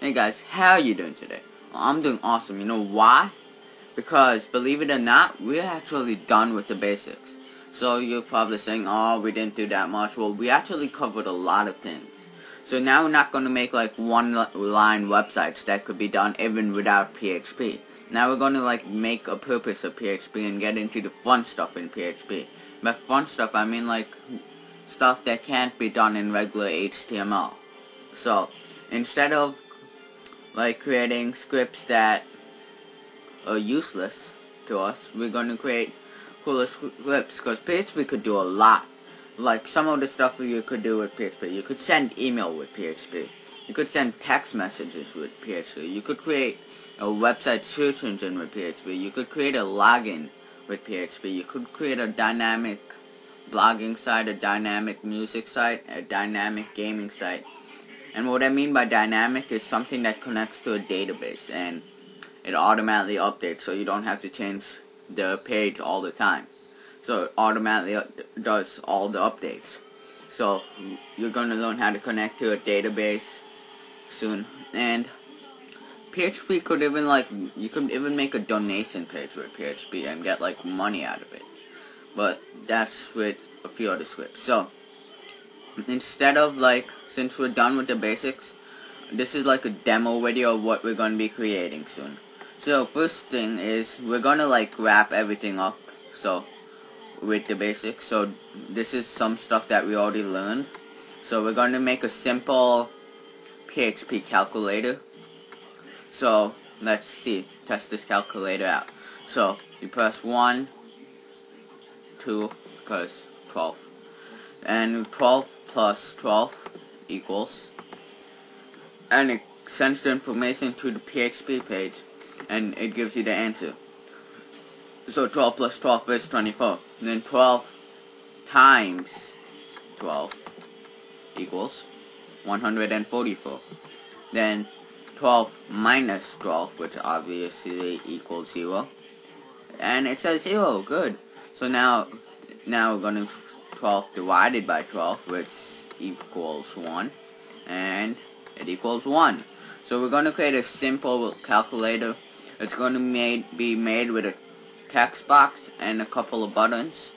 Hey guys, how you doing today? Well, I'm doing awesome. You know why? Because, believe it or not, we're actually done with the basics. So you're probably saying, oh, we didn't do that much. Well, we actually covered a lot of things. So now we're not going to make like one-line websites that could be done even without PHP. Now we're going to like make a purpose of PHP and get into the fun stuff in PHP. By fun stuff, I mean like stuff that can't be done in regular HTML. So, instead of like creating scripts that are useless to us, we're going to create cooler scripts, because PHP could do a lot. Like some of the stuff you could do with PHP. You could send email with PHP. You could send text messages with PHP. You could create a website search engine with PHP. You could create a login with PHP. You could create a dynamic blogging site, a dynamic music site, a dynamic gaming site. And what I mean by dynamic is something that connects to a database and it automatically updates, so you don't have to change the page all the time. So it automatically does all the updates. So you're going to learn how to connect to a database soon. And PHP could even you could even make a donation page with PHP and get like money out of it. But that's with a few other scripts. So instead of since we're done with the basics, this is like a demo video of what we're going to be creating soon. So first thing is we're going to wrap everything up with the basics. So this is some stuff that we already learned. So we're going to make a simple PHP calculator. So let's test this calculator out. So you press 1, 2, press 12. And 12 plus 12 equals, and it sends the information to the PHP page and it gives you the answer. So 12 plus 12 is 24. And then 12 times 12 equals 144. Then 12 minus 12, which obviously equals 0. And it says 0, good. So now we're going to 12 divided by 12, which equals 1, and it equals 1. So we're going to create a simple calculator. It's going to be made with a text box and a couple of buttons,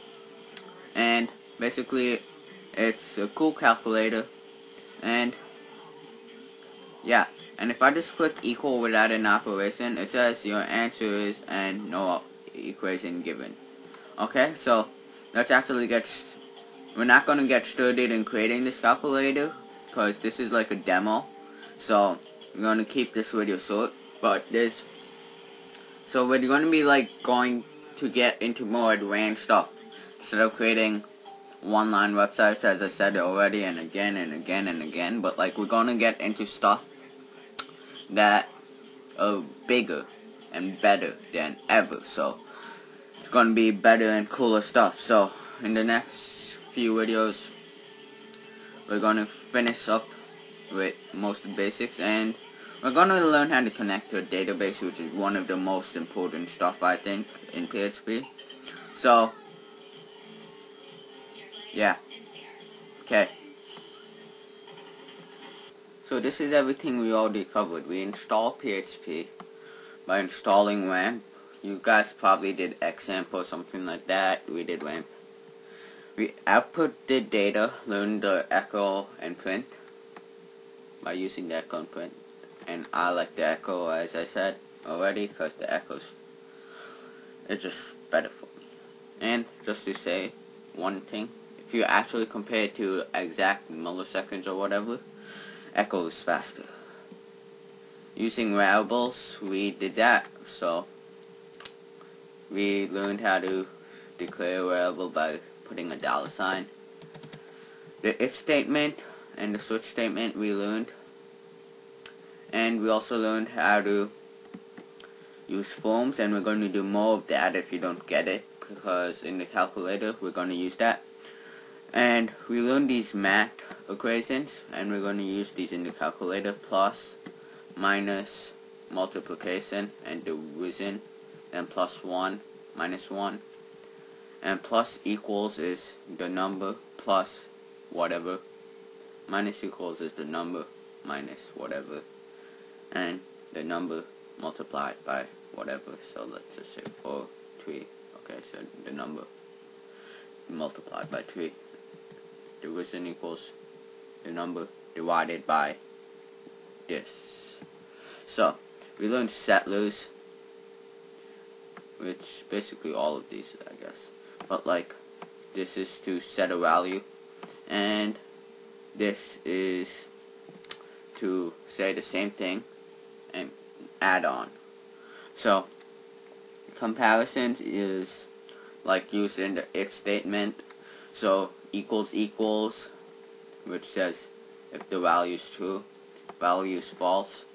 and basically it's a cool calculator. And yeah, and if I just click equal without an operation, it says your answer is and no equation given. Okay, so let's actually we're not going to get started in creating this calculator because this is like a demo. So we're going to keep this video short, but so we're going to be going to get into more advanced stuff instead of creating one-line websites, as I said already, and again and again and again. But we're going to get into stuff that are bigger and better than ever. So it's going to be better and cooler stuff. So in the next few videos, we're going to finish up with most of the basics, and we're going to learn how to connect to a database, which is one of the most important stuff, I think, in PHP. So yeah, okay. So this is everything we already covered. We installed PHP by installing WAMP. You guys probably did XAMPP or something like that. We did WAMP. We output the data, learn the echo and print by using the echo and print. And I like the echo, as I said already, because the echoes, it's just better for me. And just to say one thing, if you actually compare it to exact milliseconds or whatever, echo is faster. Using variables, we did that. So we learned how to declare a variable by putting a $sign. The if statement and the switch statement we learned, and we also learned how to use forms, and we're going to do more of that if you don't get it, because in the calculator we're going to use that. And we learned these math equations, and we're going to use these in the calculator: plus, minus, multiplication, and division, and plus 1, minus 1. And plus equals is the number plus whatever. Minus equals is the number minus whatever. and the number multiplied by whatever. So let's just say 4, 3. Okay, so the number multiplied by 3. Division equals the number divided by this. So we learned settlers, which basically all of these, I guess. But like, this is to set a value, and this is to say the same thing and add on. So comparisons is like used in the if statement. So equals equals, which says if the value is true, value is false,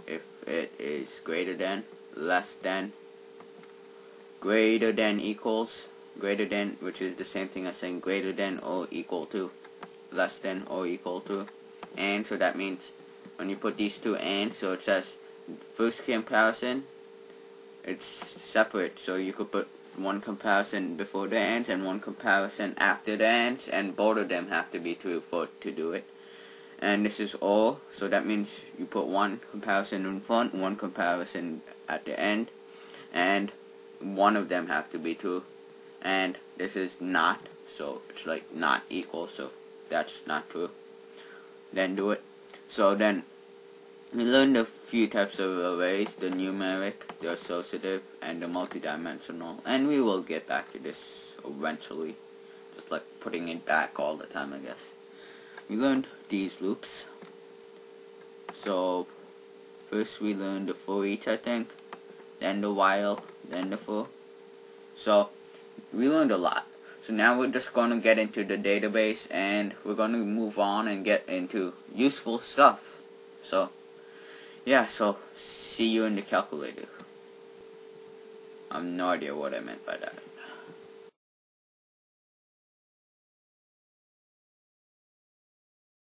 if it is greater than, less than, greater than equals, greater than, which is the same thing as saying greater than or equal to, less than or equal to, and so that means when you put these two and, so it says first comparison, it's separate, so you could put one comparison before the ands and one comparison after the ands, and both of them have to be true to do it. And this is or, so that means you put one comparison in front, one comparison at the end, and one of them have to be true. And this is not, so it's like not equal, so that's not true. Then do it. So then we learned a few types of arrays, the numeric, the associative, and the multidimensional, and we will get back to this eventually, just like putting it back all the time, I guess. We learned these loops. So first we learned the for each, I think, then the while, then the for. So we learned a lot. So now we're just going to get into the database, and we're going to move on and get into useful stuff. So yeah, so see you in the calculator. I have no idea what I meant by that.